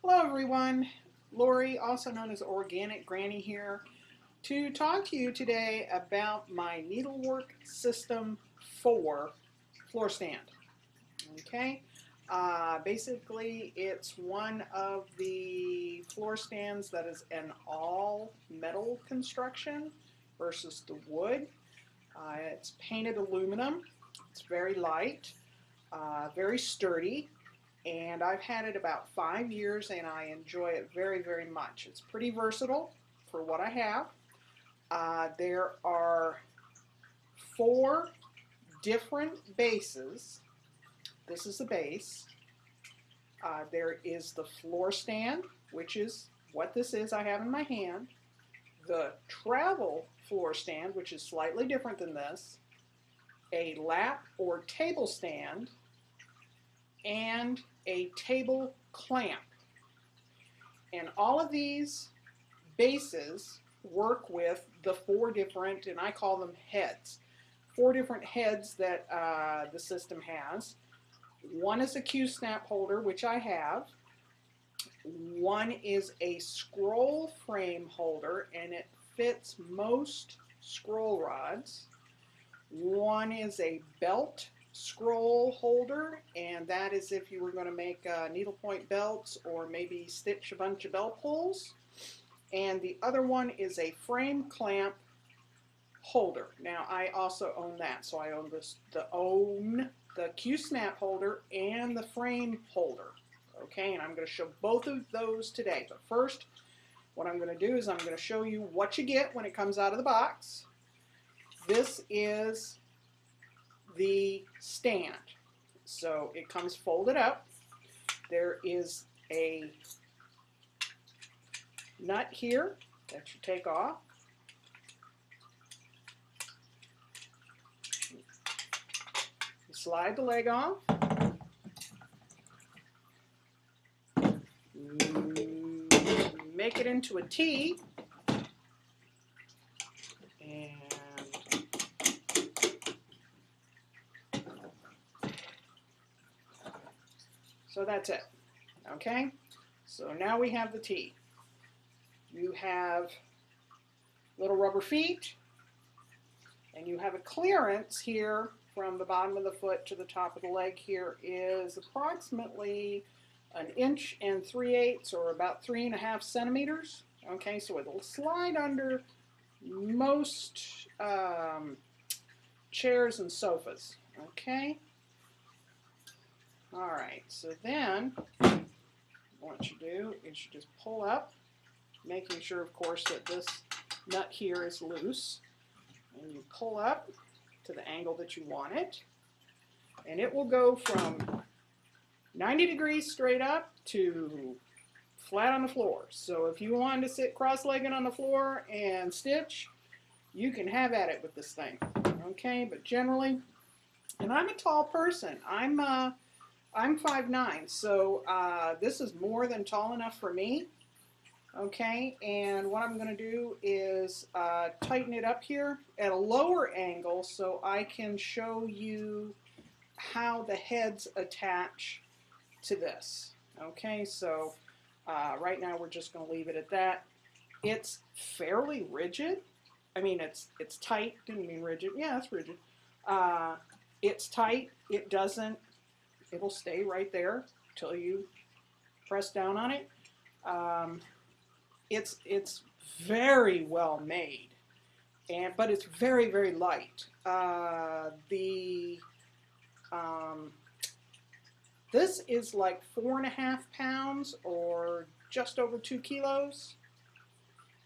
Hello everyone, Lori, also known as Organic Granny here, to talk to you today about my Needlework System 4 floor stand. Okay, basically it's one of the floor stands that is an all metal construction versus the wood. It's painted aluminum, it's very light, very sturdy. And I've had it about 5 years and I enjoy it very, very much. It's pretty versatile for what I have. There are 4 different bases. This is the base. There is the floor stand, which is what this is I have in my hand. The travel floor stand, which is slightly different than this. A lap or table stand, and a table clamp. And all of these bases work with the 4 different, and I call them heads, 4 different heads that the system has. One is a Q-snap holder, which I have. One is a scroll frame holder, and it fits most scroll rods. One is a belt scroll holder, and that is if you were going to make needlepoint belts or maybe stitch a bunch of belt pulls. And the other one is a frame clamp holder. Now I also own that, so I own the Q-snap holder and the frame holder. Okay, and I'm going to show both of those today. But first, what I'm going to do is I'm going to show you what you get when it comes out of the box. This is the stand. So it comes folded up. There is a nut here that you take off. You slide the leg off. Make it into a T. So that's it, okay? So now we have the T. You have little rubber feet, and you have a clearance here from the bottom of the foot to the top of the leg here is approximately 1 3/8 or about 3.5 centimeters. Okay, so it'll slide under most chairs and sofas, okay? Alright, so then what you do is you just pull up, making sure, of course, that this nut here is loose. And you pull up to the angle that you want it. And it will go from 90 degrees straight up to flat on the floor. So if you wanted to sit cross-legged on the floor and stitch, you can have at it with this thing. Okay, but generally, and I'm a tall person. I'm 5'9", so this is more than tall enough for me. Okay, and what I'm going to do is tighten it up here at a lower angle so I can show you how the heads attach to this. Okay, so right now we're just going to leave it at that. It's fairly rigid. I mean, it's tight. Didn't mean rigid. Yeah, it's rigid. It's tight. It doesn't. It'll stay right there till you press down on it. It's very well made, but it's very, very light. This is like 4.5 pounds or just over 2 kilos.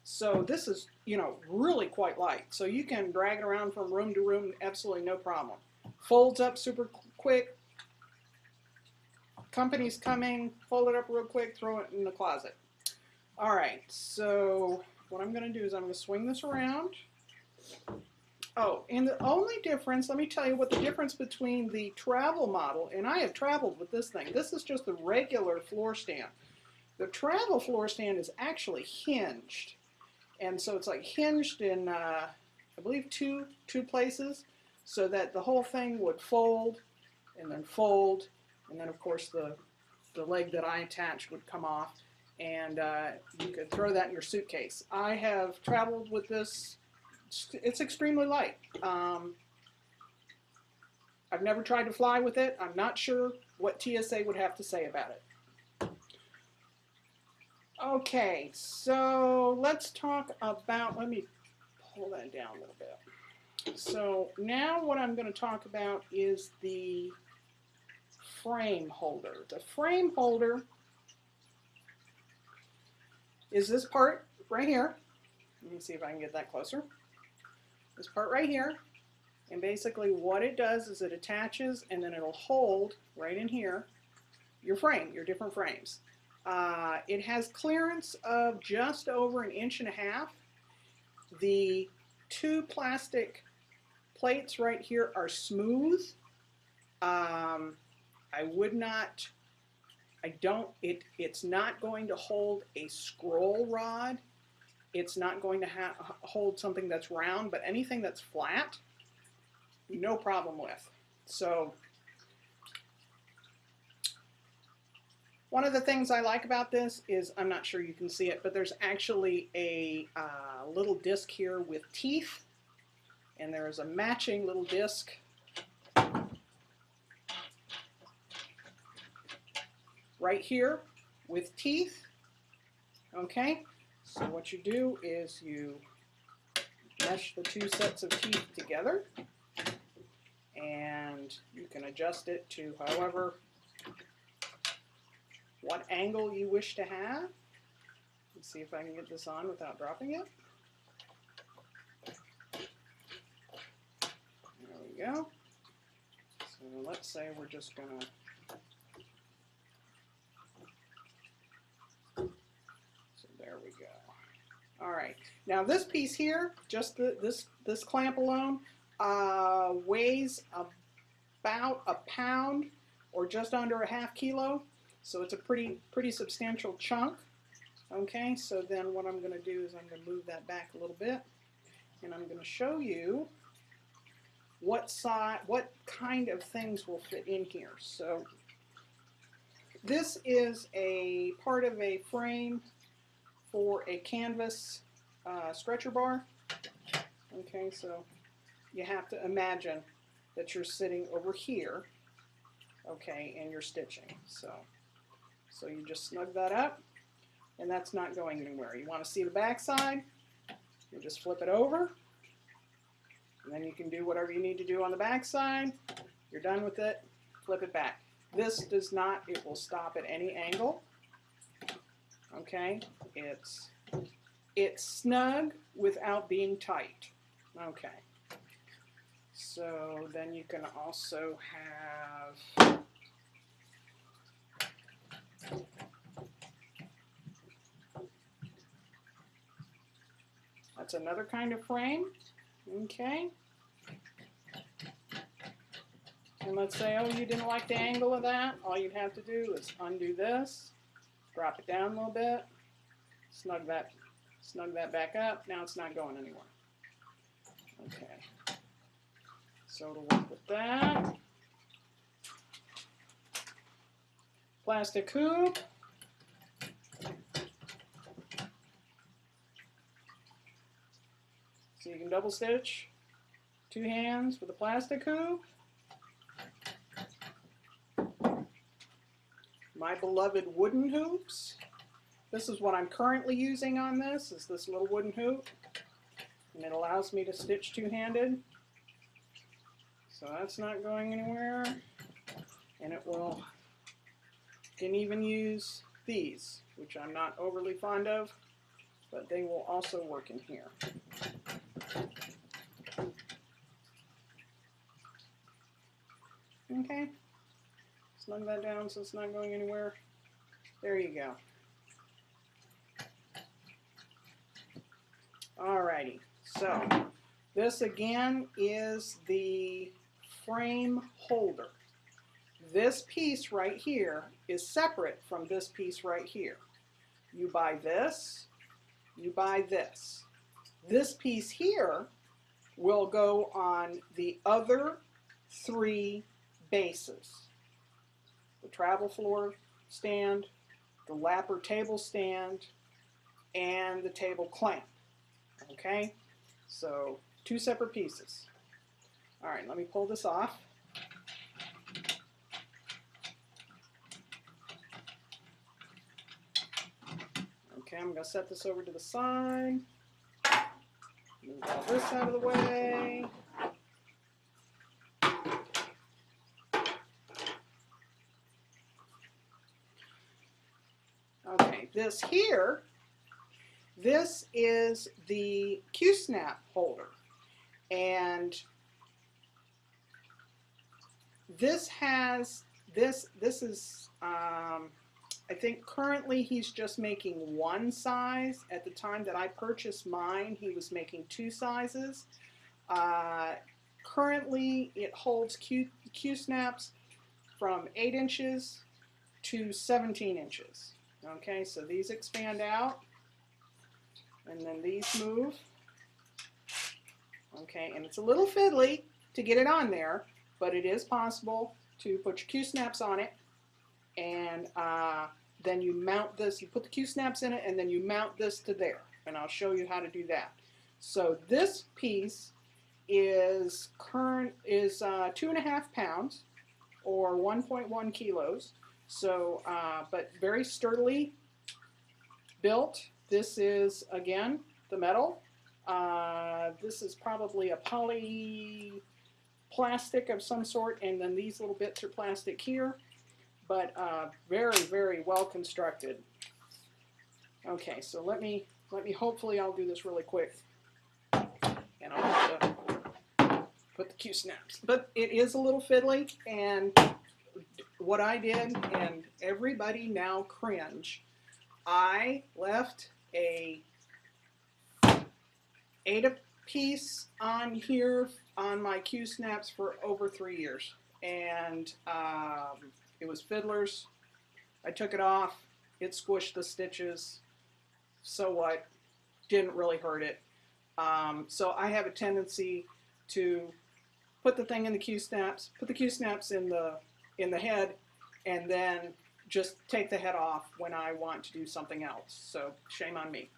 So this is, you know, really quite light. So you can drag it around from room to room, absolutely no problem. Folds up super quick. Company's coming, fold it up real quick, throw it in the closet. All right, so what I'm going to do is I'm going to swing this around. Oh, and the only difference, let me tell you what the difference between the travel model, and I have traveled with this thing. This is just the regular floor stand. The travel floor stand is actually hinged. And so it's like hinged in, I believe, two places, so that the whole thing would fold, and then of course the leg that I attached would come off. and you could throw that in your suitcase. I have traveled with this. It's extremely light. I've never tried to fly with it. I'm not sure what TSA would have to say about it. Okay, so let's talk about, let me pull that down a little bit. So now what I'm going to talk about is the frame holder. The frame holder is this part right here. Let me see if I can get that closer. This part right here. And basically what it does is it attaches and then it'll hold right in here your frame, your different frames. It has clearance of just over 1.5 inches. The 2 plastic plates right here are smooth. It's not going to hold a scroll rod. It's not going to hold something that's round, but anything that's flat, no problem with. So one of the things I like about this is, I'm not sure you can see it, but there's actually a little disc here with teeth, and there's a matching little disc right here with teeth. Okay, so what you do is you mesh the 2 sets of teeth together, and you can adjust it to however, what angle you wish to have. Let's see if I can get this on without dropping it. There we go. So let's say we're just gonna, so there we go. All right, now this piece here, just this clamp alone, weighs about 1 pound or just under 1/2 kilo. So it's a pretty substantial chunk. Okay, so then what I'm going to do is I'm going to move that back a little bit, and I'm going to show you what kind of things will fit in here. So this is a part of a frame for a canvas stretcher bar. Okay, so you have to imagine that you're sitting over here, okay, and you're stitching. So you just snug that up, and that's not going anywhere. You want to see the back side, you just flip it over, and then you can do whatever you need to do on the back side. You're done with it, flip it back. This does not, it will stop at any angle. Okay, it's snug without being tight. Okay, so then you can also have that's another kind of frame. Okay, and let's say, oh, you didn't like the angle of that. All you'd have to do is undo this, drop it down a little bit, snug that back up. Now it's not going anywhere. Okay, so to work with that, plastic hoop. So you can double stitch 2 hands with a plastic hoop. My beloved wooden hoops. This is what I'm currently using on this, is this little wooden hoop. And it allows me to stitch 2-handed. So that's not going anywhere. And it will, you can even use these, which I'm not overly fond of, but they will also work in here. Okay, snug that down so it's not going anywhere. There you go. Alrighty, so this again is the frame holder. This piece right here is separate from this piece right here. You buy this, you buy this. This piece here will go on the other 3 bases. The travel floor stand, the lapper table stand, and the table clamp. Okay, so 2 separate pieces. All right, let me pull this off. Okay, I'm going to set this over to the side. Move all this out of the way. Okay, this here, this is the Q-snap holder. And this has, this is, I think currently he's just making 1 size. At the time that I purchased mine, he was making 2 sizes. Currently, it holds Q-snaps from 8 inches to 17 inches. Okay, so these expand out, and then these move. Okay, and it's a little fiddly to get it on there, but it is possible to put your Q-snaps on it, and then you mount this, you put the Q-snaps in it, and then you mount this to there, and I'll show you how to do that. So this piece is 2.5 pounds, or 1.1 kilos, so, but very sturdily built. This is, again, the metal. This is probably a poly plastic of some sort, and then these little bits are plastic here, but very, very well constructed. Okay, so let me hopefully I'll do this really quick, and I'll have to put the Q-snaps. But it is a little fiddly, and what I did, and everybody now cringe, I left a 8-piece on here on my Q-snaps for over 3 years, and it was fiddlers. I took it off, it squished the stitches, so what, didn't really hurt it. So I have a tendency to put the thing in the Q-snaps, put the Q-snaps in the head, and then just take the head off when I want to do something else. So shame on me.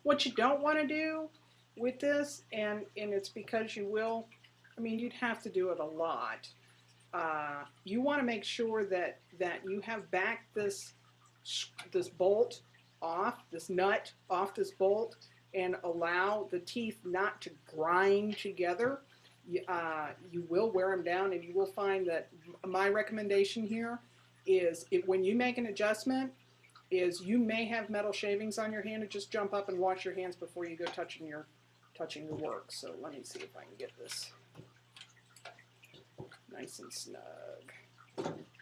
What you don't want to do with this, and it's because you will, I mean, you'd have to do it a lot. You want to make sure that you have backed this bolt off, this nut off this bolt, and allow the teeth not to grind together. You will wear them down, and you will find that my recommendation here is when you make an adjustment, is you may have metal shavings on your hand, and just jump up and wash your hands before you go touching your work. So let me see if I can get this nice and snug.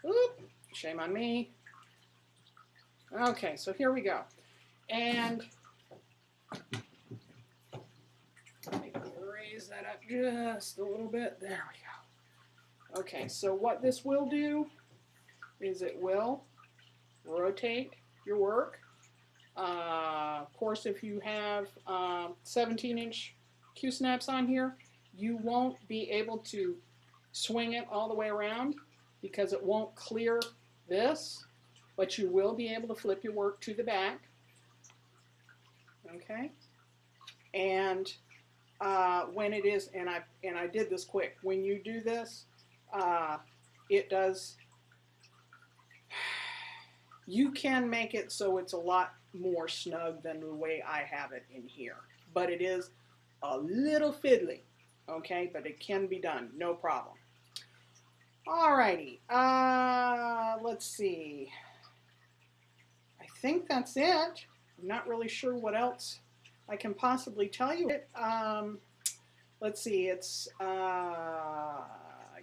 Oop, shame on me. Okay, so here we go. And let me raise that up just a little bit. There we go. Okay, so what this will do is it will rotate your work. Of course, if you have 17-inch Q-snaps on here, you won't be able to swing it all the way around because it won't clear this. but you will be able to flip your work to the back. Okay, and when it is, and I did this quick. When you do this, it does. You can make it so it's a lot more snug than the way I have it in here, but it is a little fiddly. Okay, but it can be done, no problem. Alrighty, let's see. I think that's it. I'm not really sure what else I can possibly tell you. Let's see, it's,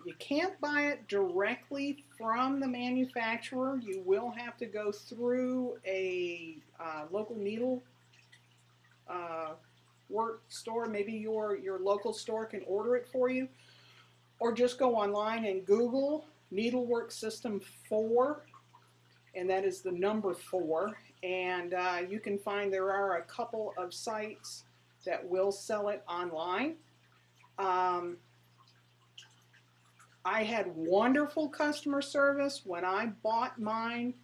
you can't buy it directly from the manufacturer. You will have to go through a local needle work store. Maybe your local store can order it for you, or just go online and Google Needlework System 4, and that is the number 4, and you can find there are a couple of sites that will sell it online. I had wonderful customer service. When I bought mine,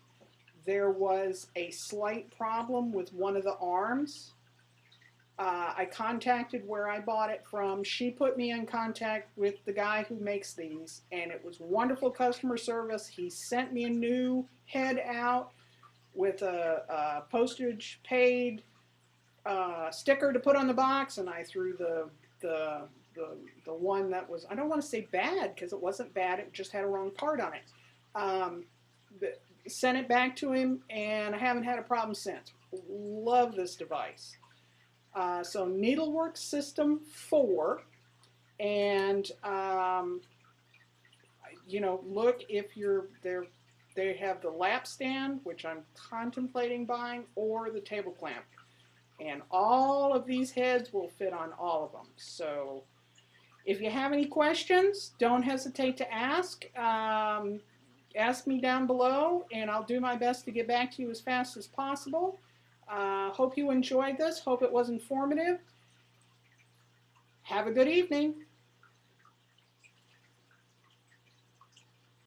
there was a slight problem with one of the arms. I contacted where I bought it from. She put me in contact with the guy who makes these, and it was wonderful customer service. He sent me a new head out with a postage paid sticker to put on the box, and I threw the one that was, I don't want to say bad because it wasn't bad, it just had a wrong part on it. Sent it back to him, and I haven't had a problem since. Love this device. So Needlework System 4, and you know, look if you're there. They have the lap stand, which I'm contemplating buying, or the table clamp, and all of these heads will fit on all of them. So if you have any questions, don't hesitate to ask. Ask me down below, and I'll do my best to get back to you as fast as possible. Hope you enjoyed this. Hope it was informative. Have a good evening.